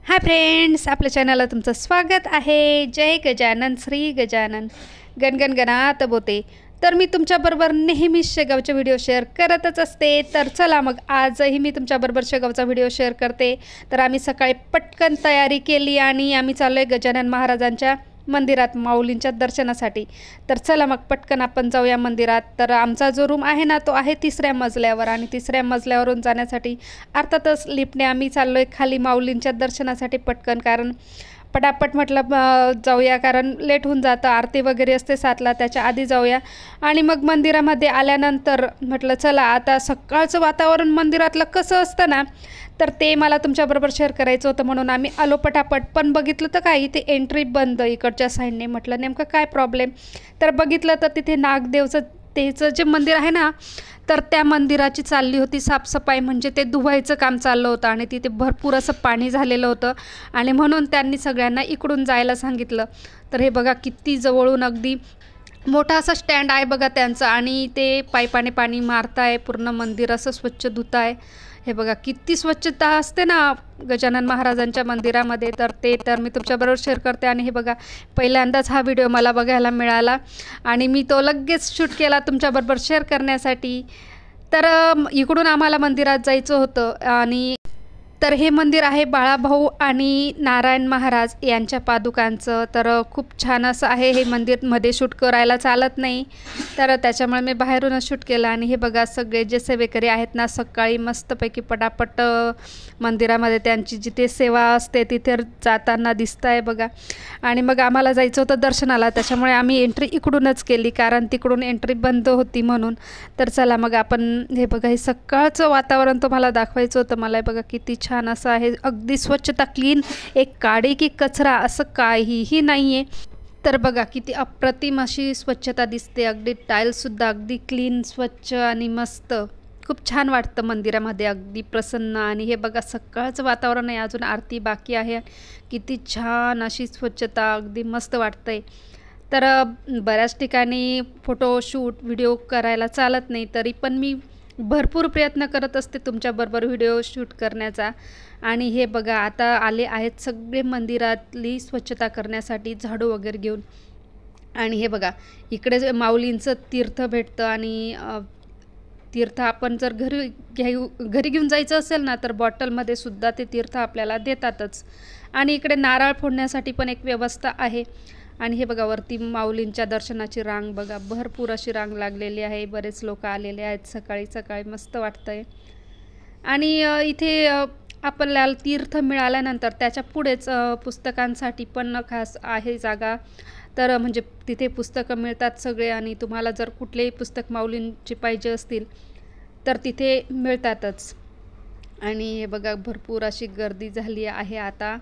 Hi friends, आपल्या चॅनलला तुमचं स्वागत आहे। जय गजानन श्री गजानन गणगण गणात बोते। तर मी तुमच्याबरोबर नेहमीच शेगावचे व्हिडिओ शेअर करतच असते। तर चला मग आजही मी तुमच्याबरोबर शेगावचा व्हिडिओ शेअर करते। तर आम्ही सकाळी पटकन तयारी केली आणि आम्ही चाललोय गजानन महाराजांच्या मंदिरात माऊलींच्या दर्शनासाठी। तर चला मग पटकन आपण जाऊया मंदिरात। तर आमचा जो रूम आहे ना तो आहे 3ऱ्या मजल्यावर आणि 3ऱ्या मजल्यावरून जाण्यासाठी अर्थातच लिफ्टने आम्ही चाललोय खाली माऊलींच्या दर्शनासाठी पटकन, कारण पटापट म्हटलं जाऊया, कारण लेट होऊन जातं। आरती वगैरे असते 7ला, त्याच्या आधी जाऊया। आणि मग मंदिरामध्ये आल्यानंतर म्हटलं चला आता सकाळचं वातावरण मंदिरातलं कसं असतं ना, तर ते मला तुमच्याबरोबर शेअर करायचं होतं, म्हणून आम्ही आलो पटापट। पण बघितलं तर काय इथे एंट्री बंद इकडच्या साईडने। म्हटलं नेमकं काय प्रॉब्लेम, तर बघितलं तर तिथे नागदेवचं तेचं जे मंदिर आहे ना, तर त्या मंदिराची चालली होती साफसफाई, म्हणजे ते धुवायचं काम चाललं होतं आणि तिथे भरपूर असं पाणी झालेलं होतं आणि म्हणून त्यांनी सगळ्यांना इकडून जायला सांगितलं। तर हे बघा किती जवळून अगदी मोठा असा स्टँड आहे बघा त्यांचा, आणि ते पाईपाने पाणी मारताय, पूर्ण मंदिर असं स्वच्छ धुताय। हे बघा किती स्वच्छता असते ना गजानन महाराजांच्या मंदिरामध्ये, तर ते तर मी तुमच्याबरोबर शेअर करते। आणि हे बघा पहिल्यांदाच हा व्हिडिओ मला बघायला मिळाला आणि मी तो लगेच शूट केला तुमच्याबरोबर शेअर करण्यासाठी। तर इकडून आम्हाला मंदिरात जायचं होतं आणि तर हे मंदिर आहे बाळाभाऊ आणि नारायण महाराज यांच्या पादुकांचं। तर खूप छान असं आहे हे मंदिर, मध्ये शूट करायला चालत नाही, तर त्याच्यामुळे मी बाहेरूनच शूट केलं। आणि हे बघा सगळे जे सेवेकरी आहेत ना, सकाळी मस्तपैकी पटापट मंदिरामध्ये त्यांची जिथे सेवा असते तिथे जाताना दिसत आहे बघा। आणि मग आम्हाला जायचं होतं दर्शनाला, त्याच्यामुळे आम्ही एंट्री इकडूनच केली, कारण तिकडून एंट्री बंद होती म्हणून। तर चला मग आपण हे बघा हे सकाळचं वातावरण तुम्हाला दाखवायचं होतं मला। बघा किती छान असं आहे, अगदी स्वच्छता, क्लीन, एक काडी की कचरा असं काहीही नाही आहे। तर बघा किती अप्रतिम अशी स्वच्छता दिसते, अगदी टाईल्ससुद्धा अगदी क्लीन, स्वच्छ आणि मस्त। खूप छान वाटतं मंदिरामध्ये, अगदी प्रसन्न। आणि हे बघा सकाळचं वातावरण आहे, अजून आरती बाकी आहे। किती छान अशी स्वच्छता, अगदी मस्त वाटतंय। तर बऱ्याच ठिकाणी फोटोशूट व्हिडिओ करायला चालत नाही, तरी पण मी भरपूर प्रयत्न करत असते तुमच्याबरोबर व्हिडिओ शूट करण्याचा। आणि हे बघा आता आले आहेत सगळे मंदिरातली स्वच्छता करण्यासाठी झाडू वगैरे घेऊन। आणि हे बघा इकडे माऊलींचं तीर्थ भेटतं आणि तीर्थ आपण जर घरी घेऊन जायचं असेल ना, तर बॉटलमध्ये सुद्धा ते तीर्थ आपल्याला देतातच। आणि इकडे नारळ फोडण्यासाठी पण एक व्यवस्था आहे। आणि हे बघा वरती माऊलींच्या दर्शनाची रांग बघा, भरपूर अशी रांग लागलेली आहे, बरेच लोक आलेले आहेत सकाळी सकाळी, मस्त वाटतंय। आणि इथे आपल्याला तीर्थ मिळाल्यानंतर त्याच्या पुढेच पुस्तकांसाठी पण खास आहे जागा। तर म्हणजे तिथे पुस्तकं मिळतात सगळे, आणि तुम्हाला जर कुठलेही पुस्तक माऊलींचे पाहिजे असतील तर तिथे मिळतातच। आणि हे बघा भरपूर अशी गर्दी झाली आहे आता,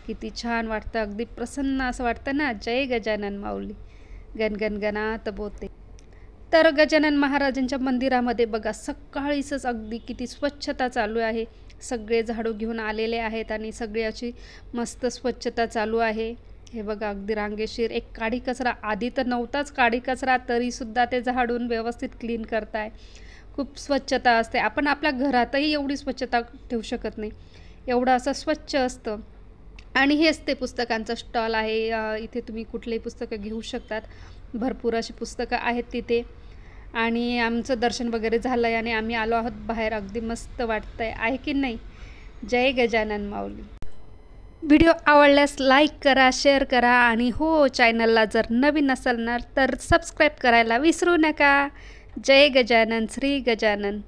किती छान वाटतं, अगदी प्रसन्न असं वाटतं ना। जय गजानन माऊली गणगण गणात बोते। तर गजानन महाराजांच्या मंदिरामध्ये बघा सकाळीच अगदी किती स्वच्छता चालू आहे, सगळे झाडू घेऊन आलेले आहेत आणि सगळी अशी मस्त स्वच्छता चालू आहे। हे बघा अगदी रांगेशीर, एक काडी कचरा, आधी तर नव्हताच काडी कचरा, तरीसुद्धा ते झाडून व्यवस्थित क्लीन करताय। खूप स्वच्छता असते, आपण आपल्या घरातही एवढी स्वच्छता ठेवू शकत नाही, एवढं असं स्वच्छ असतं। आणि हेच ते पुस्तकांचं स्टॉल आहे, इथे तुम्ही कुठलेही पुस्तकं घेऊ शकतात, भरपूर अशी पुस्तकं आहेत तिथे। आणि आमचं दर्शन वगैरे झालं आहे आणि आम्ही आलो आहोत बाहेर, अगदी मस्त वाटतंय आहे की नाही। जय गजानन माऊली। व्हिडिओ आवडल्यास लाईक करा, शेअर करा, आणि हो चॅनलला जर नवीन असाल ना तर सबस्क्राईब करायला विसरू नका। जय गजानन श्री गजानन।